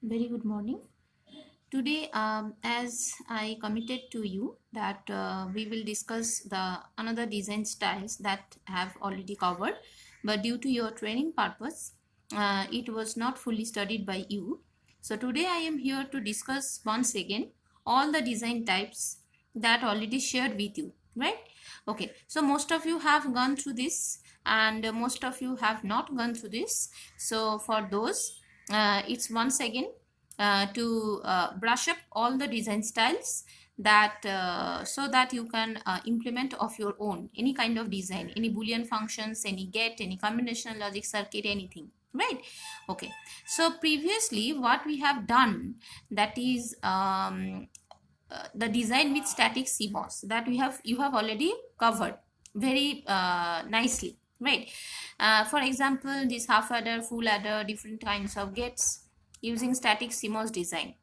Very good morning. Today, as I committed to you that we will discuss the another design styles that have already covered, but due to your training purpose, it was not fully studied by you. So today I am here to discuss once again all the design types that already shared with you, right? Okay, so most of you have gone through this, and most of you have not gone through this. So for those, it's once again to brush up all the design styles that so that you can implement of your own any kind of design, any boolean functions, any get, any combinational logic circuit, anything, right? Okay, so previously what we have done, that is the design with static CMOS, that you have already covered very nicely, right? For example, this half adder, full adder, different kinds of gates using static CMOS design.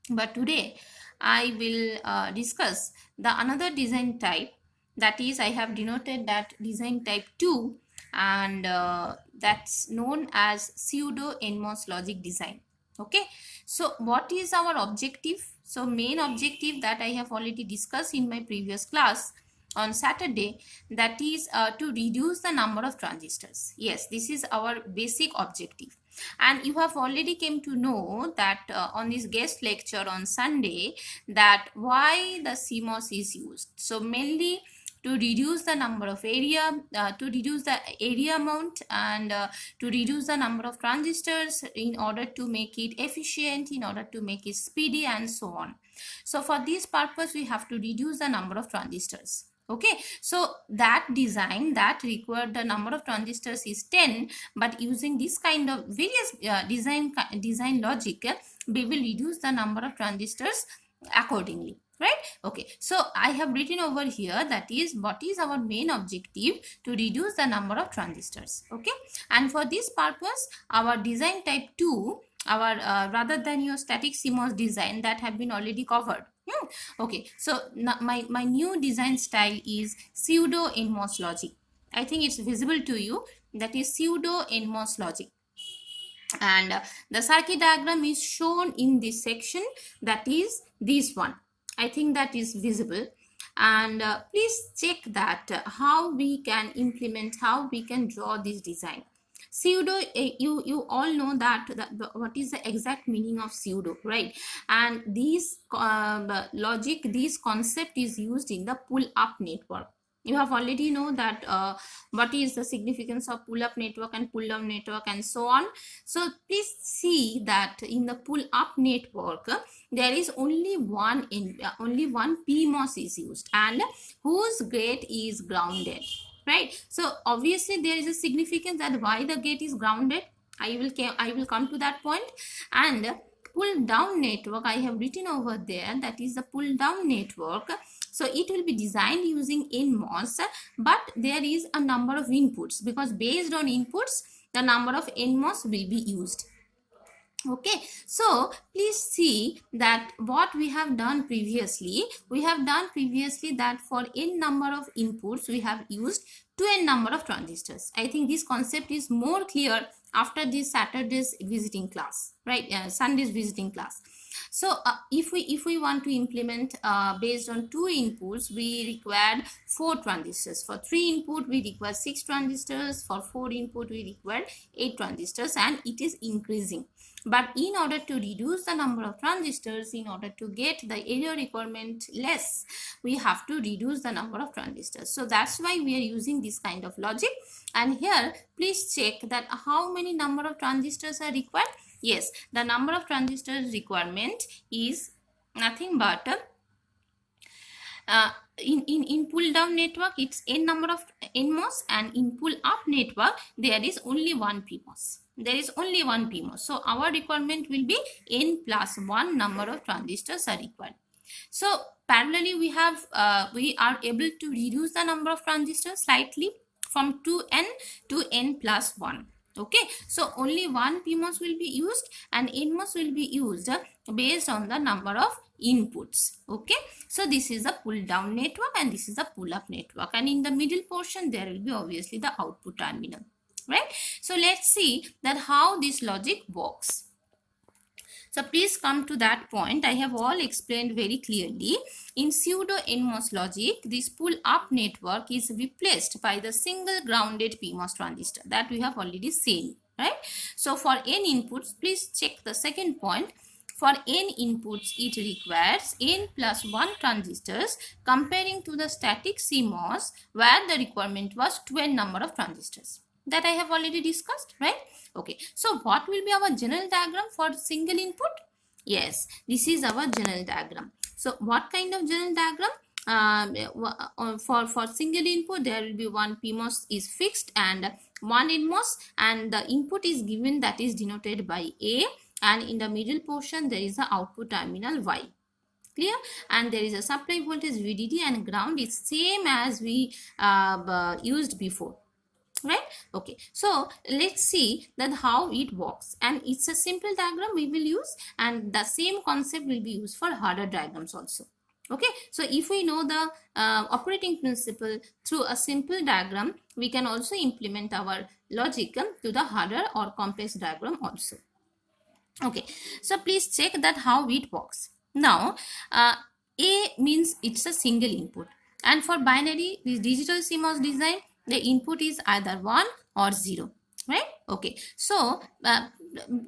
But today I will discuss the another design type, that is I have denoted that design type 2, and that's known as pseudo NMOS logic design. Okay, so what is our objective? So main objective that I have already discussed in my previous class on Saturday, that is to reduce the number of transistors. Yes, this is our basic objective, and you have already came to know that on this guest lecture on Sunday, that why the CMOS is used. So mainly to reduce the number of area, to reduce the area amount, and to reduce the number of transistors in order to make it efficient, in order to make it speedy, and so on. So for this purpose we have to reduce the number of transistors. Okay, so that design that required the number of transistors is 10, but using this kind of various design logic, we will reduce the number of transistors accordingly, right? Okay, so I have written over here, that is what is our main objective: to reduce the number of transistors. Okay, and for this purpose our design type 2, our rather than your static CMOS design that have been already covered. Okay, so my new design style is pseudo NMOS logic. I think it's visible to you, that is pseudo NMOS logic, and the circuit diagram is shown in this section, that is this one. I think that is visible, and please check that how we can implement, how we can draw this design. Pseudo, you all know that what is the exact meaning of pseudo, right? And this logic, this concept is used in the pull up network. You have already know that what is the significance of pull up network and pull down network and so on. So please see that in the pull up network there is only one PMOS is used, and whose gate is grounded, right? So obviously there is a significance that why the gate is grounded. I will come to that point. And pull down network, I have written over there, that is the pull down network. So it will be designed using NMOS, but there is a number of inputs, because based on inputs the number of NMOS will be used. Okay, so please see that what we have done previously, that for n number of inputs we have used 2n number of transistors. I think this concept is more clear after this Saturday's visiting class, right? Sunday's visiting class. So if we want to implement based on 2 inputs, we required 4 transistors. For 3 input we require 6 transistors. For 4 input we require 8 transistors, and it is increasing. But in order to reduce the number of transistors, in order to get the area requirement less, we have to reduce the number of transistors. So that's why we are using this kind of logic. And here please check that how many number of transistors are required. Yes, the number of transistors requirement is nothing but in pull down network it's n number of NMOS, and in pull up network there is only one PMOS. There is only one PMOS. So our requirement will be n plus 1 number of transistors are required. So parallelly we are able to reduce the number of transistors slightly from 2n to n plus 1. Okay, so only one PMOS will be used, and NMOS will be used based on the number of inputs. Okay, so this is a pull down network and this is a pull up network, and in the middle portion there will be obviously the output terminal, right? So let's see that how this logic works. So please come to that point. I have all explained very clearly. In pseudo NMOS logic, this pull-up network is replaced by the single grounded PMOS transistor that we have already seen, right? So for n inputs, please check the second point. For n inputs, it requires n plus 1 transistors comparing to the static CMOS where the requirement was 12 number of transistors. That I have already discussed, right? Okay, so what will be our general diagram for single input? Yes, this is our general diagram. So what kind of general diagram? For single input, there will be one PMOS is fixed and one NMOS, and the input is given, that is denoted by A, and in the middle portion there is the output terminal Y. Clear? And there is a supply voltage VDD, and ground is same as we used before, right? Okay, so let's see that how it works, and it's a simple diagram we will use, and the same concept will be used for harder diagrams also. Okay, so if we know the operating principle through a simple diagram, we can also implement our logic to the harder or complex diagram also. Okay, so please check that how it works. Now A means it's a single input, and for binary, this digital CMOS design, the input is either 1 or 0, right? Okay, so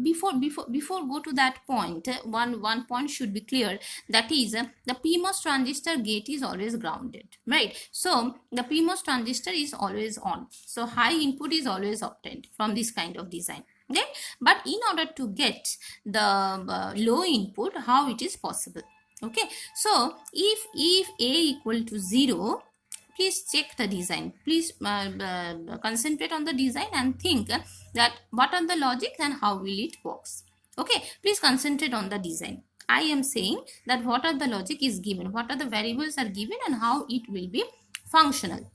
before go to that point, one point should be clear, that is the PMOS transistor gate is always grounded, right? So the PMOS transistor is always on, so high input is always obtained from this kind of design. Okay, but in order to get the low input, how it is possible? Okay, so if A equal to 0, please check the design. Please concentrate on the design and think that what are the logic and how will it works. Okay, please concentrate on the design. I am saying that what are the logic is given, what are the variables are given, and how it will be functional.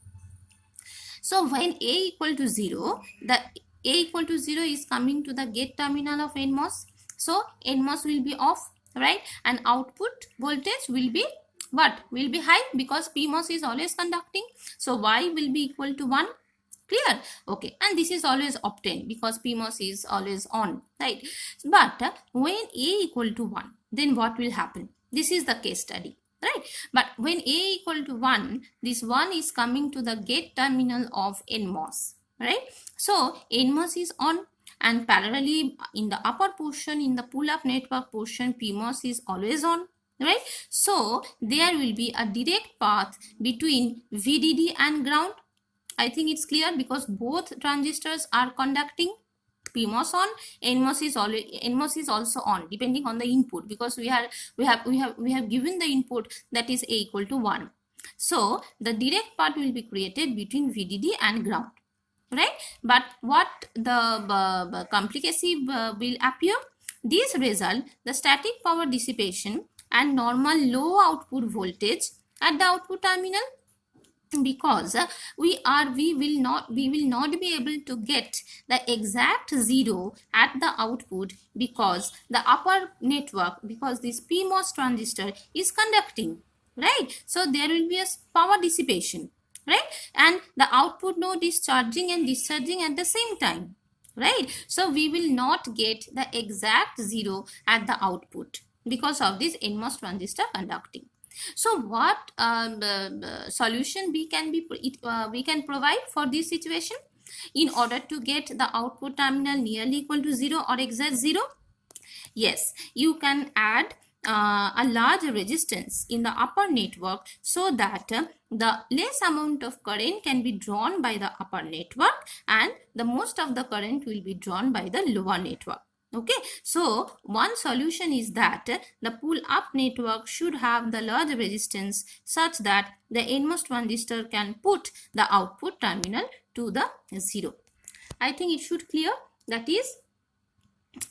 So when A equal to 0, the A equal to 0 is coming to the gate terminal of NMOS. So NMOS will be off, right? And output voltage will be what? Will be high, because PMOS is always conducting. So Y will be equal to 1. Clear? Okay, and this is always obtained because PMOS is always on, right? But when A equal to 1, then what will happen? This is the case study, right? But when A equal to 1, this 1 is coming to the gate terminal of NMOS, right? So NMOS is on, and parallelly in the upper portion, in the pull-up network portion, PMOS is always on, right? So there will be a direct path between VDD and ground. I think it's clear, because both transistors are conducting. PMOS on, NMOS is also on, depending on the input, because we have given the input, that is A equal to 1. So the direct path will be created between VDD and ground, right? But what the complication will appear? This result, the static power dissipation and normal low output voltage at the output terminal, because we will not be able to get the exact 0 at the output, because the upper network, because this PMOS transistor is conducting, right? So there will be a power dissipation, right? And the output node is charging and discharging at the same time, right? So we will not get the exact 0 at the output because of this NMOS transistor conducting. So what solution we can provide for this situation in order to get the output terminal nearly equal to 0 or exact 0? Yes, you can add a large resistance in the upper network, so that the less amount of current can be drawn by the upper network, and the most of the current will be drawn by the lower network. Okay, so one solution is that the pull-up network should have the large resistance such that the NMOS transistor can put the output terminal to the 0. I think it should clear. That is,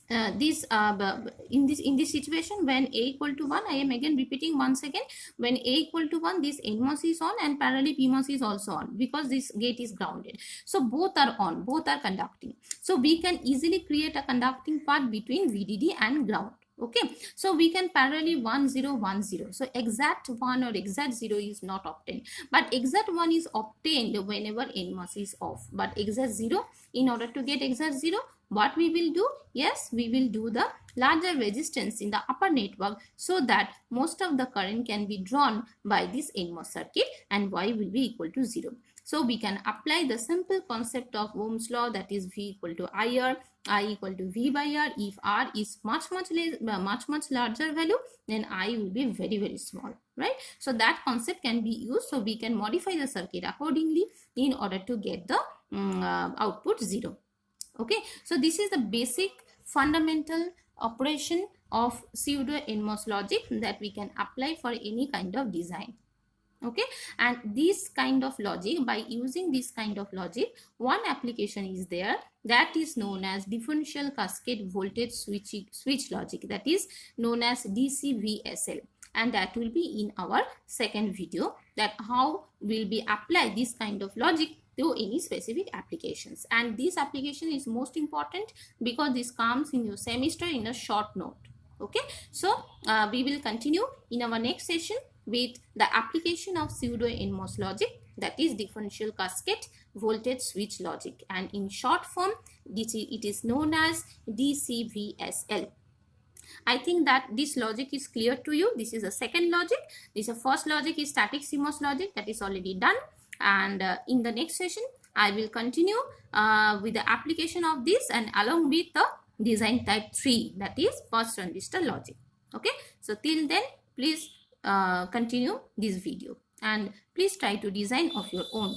in this situation, when A equal to 1, I am again repeating once again, when A equal to 1, this NMOS is on and parallelly PMOS is also on, because this gate is grounded. So both are on, both are conducting. So we can easily create a conducting path between VDD and ground. Okay, so we can parallelly 1 0 1 0. So exact 1 or exact 0 is not obtained, but exact 1 is obtained whenever NMOS is off. But exact 0, in order to get exact 0, what we will do? Yes, we will do the larger resistance in the upper network so that most of the current can be drawn by this NMOS circuit and Y will be equal to 0. So we can apply the simple concept of Ohm's law, that is V equal to IR, I equal to V by R. If R is much larger value, then I will be very small, right? So that concept can be used. So we can modify the circuit accordingly in order to get the output 0. Okay, so this is the basic fundamental operation of pseudo NMOS logic that we can apply for any kind of design. Okay, and this kind of logic, by using this kind of logic, one application is there that is known as differential cascade voltage switch logic, that is known as DCVSL, and that will be in our second video, that how will be apply this kind of logic to any specific applications. And this application is most important because this comes in your semester in a short note. Okay, so we will continue in our next session with the application of pseudo NMOS logic, that is differential cascade voltage switch logic, and in short form it is known as DCVSL. I think that this logic is clear to you. This is the second logic. This is first logic is static CMOS logic, that is already done, and in the next session I will continue with the application of this and along with the design type 3, that is pass transistor logic. Okay, so till then please continue this video and please try to design of your own.